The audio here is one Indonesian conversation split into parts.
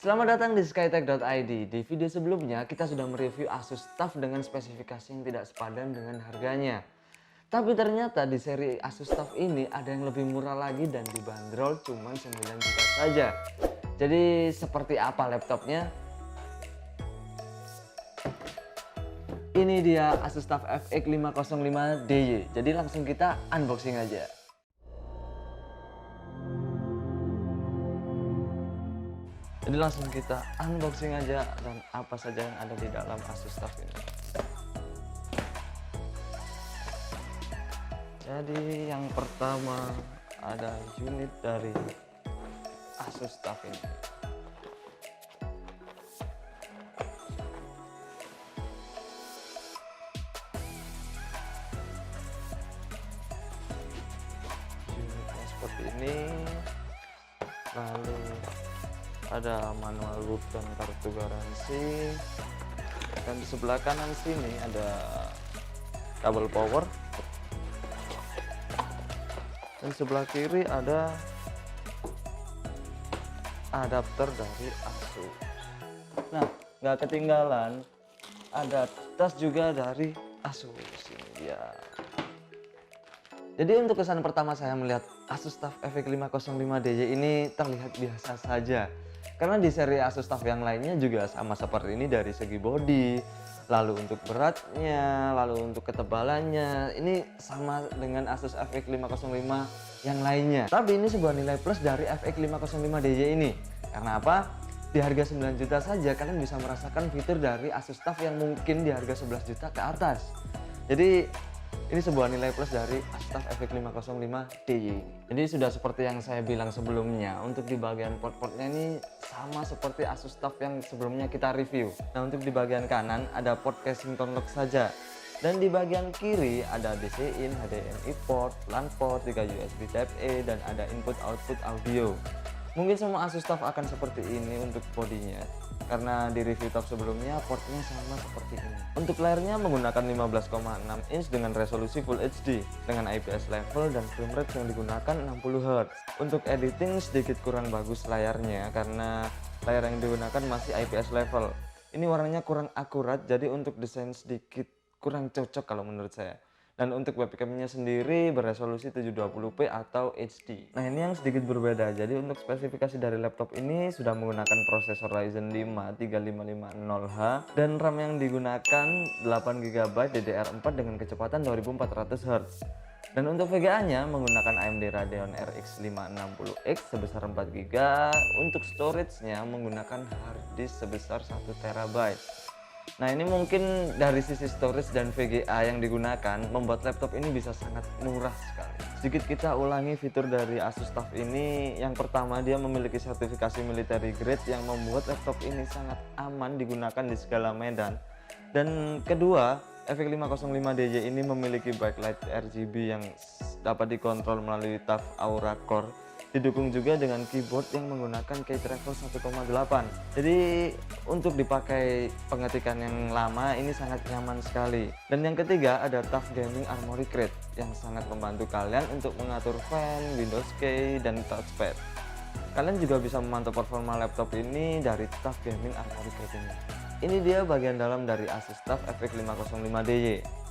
Selamat datang di skytech.id. Di video sebelumnya kita sudah mereview Asus TUF dengan spesifikasi yang tidak sepadan dengan harganya. Tapi ternyata di seri Asus TUF ini ada yang lebih murah lagi dan dibanderol cuma 9 juta saja. Jadi seperti apa laptopnya? Ini dia Asus TUF FX505DY. Jadi langsung kita unboxing aja. Jadi langsung kita unboxing aja dan apa saja yang ada di dalam Asus TUF ini. Jadi yang pertama ada unit dari Asus TUF ini. Unitnya seperti ini. Lalu ada manual book dan kartu garansi, dan di sebelah kanan sini ada kabel power, dan sebelah kiri ada adapter dari Asus. Nah, nggak ketinggalan ada tas juga dari Asus. Ini dia. Jadi untuk kesan pertama saya melihat Asus TUF FX505DY ini terlihat biasa saja. Karena di seri Asus TUF yang lainnya juga sama seperti ini dari segi bodi, lalu untuk beratnya, lalu untuk ketebalannya, ini sama dengan Asus FX505 yang lainnya. Tapi ini sebuah nilai plus dari FX505DY ini. Karena apa? Di harga 9 juta saja kalian bisa merasakan fitur dari Asus TUF yang mungkin di harga 11 juta ke atas. Jadi ini sebuah nilai plus dari Asus TUF FX505DY. Jadi sudah seperti yang saya bilang sebelumnya, untuk di bagian port-portnya ini sama seperti Asus TUF yang sebelumnya kita review. Nah, untuk di bagian kanan ada port casing tone lock saja. Dan di bagian kiri ada DC-in, HDMI port, LAN port, 3 USB Type-A, dan ada input-output audio. Mungkin semua Asus TUF akan seperti ini untuk bodinya, karena di review TUF sebelumnya portnya sama seperti ini. Untuk layarnya menggunakan 15,6 inch dengan resolusi Full HD dengan IPS level dan frame rate yang digunakan 60 Hz. Untuk editing sedikit kurang bagus layarnya karena layar yang digunakan masih IPS level. Ini warnanya kurang akurat, jadi untuk desain sedikit kurang cocok kalau menurut saya. Dan untuk webcamnya sendiri berresolusi 720p atau HD. Nah, ini yang sedikit berbeda. Jadi untuk spesifikasi dari laptop ini sudah menggunakan prosesor Ryzen 5 3550H dan RAM yang digunakan 8GB DDR4 dengan kecepatan 2400 Hz. Dan untuk VGA-nya menggunakan AMD Radeon RX 560X sebesar 4GB. Untuk storage-nya menggunakan harddisk sebesar 1TB. Nah, ini mungkin dari sisi storage dan VGA yang digunakan membuat laptop ini bisa sangat murah sekali. Sedikit kita ulangi fitur dari Asus TUF ini. Yang pertama, dia memiliki sertifikasi military grade yang membuat laptop ini sangat aman digunakan di segala medan. Dan kedua, FX505DY ini memiliki backlight RGB yang dapat dikontrol melalui TUF Aura Core. Didukung juga dengan keyboard yang menggunakan key travel 1,8. Jadi untuk dipakai pengetikan yang lama ini sangat nyaman sekali. Dan yang ketiga ada TUF Gaming Armoury Crate yang sangat membantu kalian untuk mengatur fan, Windows Key, dan touchpad. Kalian juga bisa memantau performa laptop ini dari TUF Gaming Armoury Crate ini. Ini dia bagian dalam dari Asus TUF FX505DY.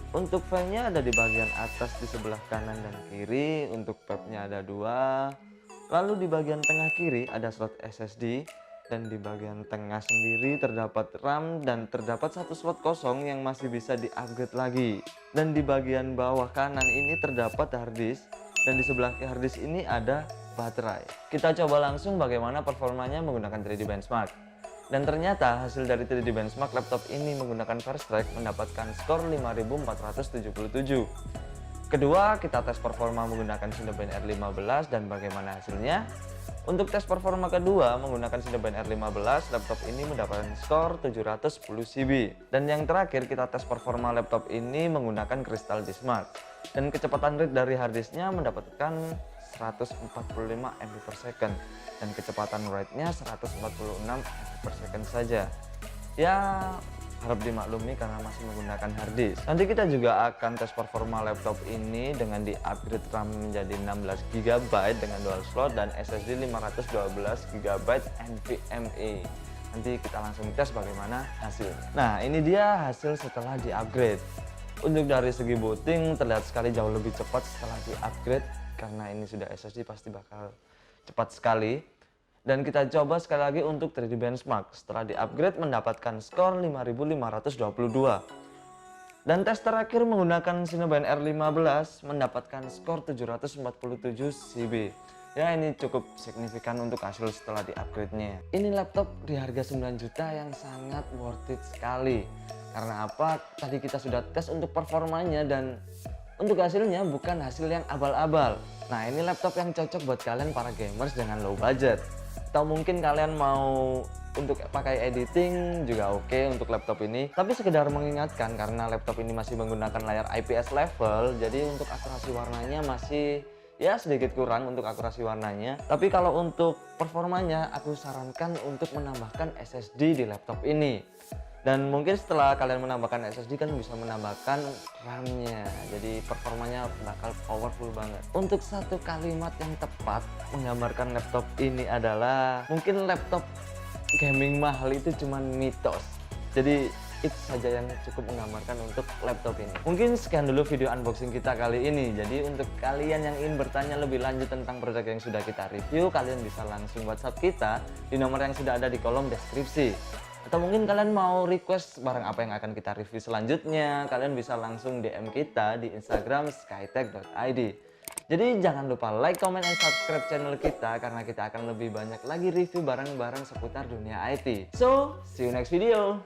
Untuk fan-nya ada di bagian atas di sebelah kanan dan kiri. Untuk pad-nya ada 2. Lalu di bagian tengah kiri ada slot SSD. Dan di bagian tengah sendiri terdapat RAM dan terdapat satu slot kosong yang masih bisa di-upgrade lagi. Dan di bagian bawah kanan ini terdapat harddisk. Dan di sebelah harddisk ini ada baterai. Kita coba langsung bagaimana performanya menggunakan 3D Benchmark. Dan ternyata hasil dari 3D Benchmark laptop ini menggunakan Verstrike mendapatkan skor 5477. Kedua, kita tes performa menggunakan Cinebench R15 dan bagaimana hasilnya. Untuk tes performa kedua menggunakan Cinebench R15, laptop ini mendapatkan skor 710 CB. Dan yang terakhir kita tes performa laptop ini menggunakan Crystal Disk Mark. Dan kecepatan read dari harddisknya mendapatkan 145 MB per second dan kecepatan write-nya 146 MB per second saja. Ya, harap dimaklumi karena masih menggunakan hard disk. Nanti kita juga akan tes performa laptop ini dengan di-upgrade RAM menjadi 16 GB dengan dual slot dan SSD 512 GB NVMe. Nanti kita langsung tes bagaimana hasilnya. Nah, ini dia hasil setelah di-upgrade. Untuk dari segi booting terlihat sekali jauh lebih cepat setelah di-upgrade, karena ini sudah SSD pasti bakal cepat sekali. Dan kita coba sekali lagi untuk 3D benchmark. Setelah di-upgrade mendapatkan skor 5522. Dan tes terakhir menggunakan Cinebench R15 mendapatkan skor 747 CB. Ya, ini cukup signifikan untuk hasil setelah di-upgrade-nya. Ini laptop di harga 9 juta yang sangat worth it sekali. Karena apa? Tadi kita sudah tes untuk performanya dan untuk hasilnya bukan hasil yang abal-abal. Nah, ini laptop yang cocok buat kalian para gamers dengan low budget. Atau mungkin kalian mau untuk pakai editing juga oke untuk laptop ini. Tapi sekedar mengingatkan karena laptop ini masih menggunakan layar IPS level, jadi untuk akurasi warnanya masih ya sedikit kurang untuk akurasi warnanya. Tapi kalau untuk performanya aku sarankan untuk menambahkan SSD di laptop ini. Dan mungkin setelah kalian menambahkan SSD kan bisa menambahkan RAM-nya, jadi performanya bakal powerful banget. Untuk satu kalimat yang tepat menggambarkan laptop ini adalah mungkin laptop gaming mahal itu cuman mitos. Jadi itu saja yang cukup menggambarkan untuk laptop ini. Mungkin sekian dulu video unboxing kita kali ini. Jadi untuk kalian yang ingin bertanya lebih lanjut tentang produk yang sudah kita review, kalian bisa langsung WhatsApp kita di nomor yang sudah ada di kolom deskripsi. Atau mungkin kalian mau request barang apa yang akan kita review selanjutnya, kalian bisa langsung DM kita di Instagram skytech.id. Jadi jangan lupa like, comment, dan subscribe channel kita karena kita akan lebih banyak lagi review barang-barang seputar dunia IT. So, see you next video.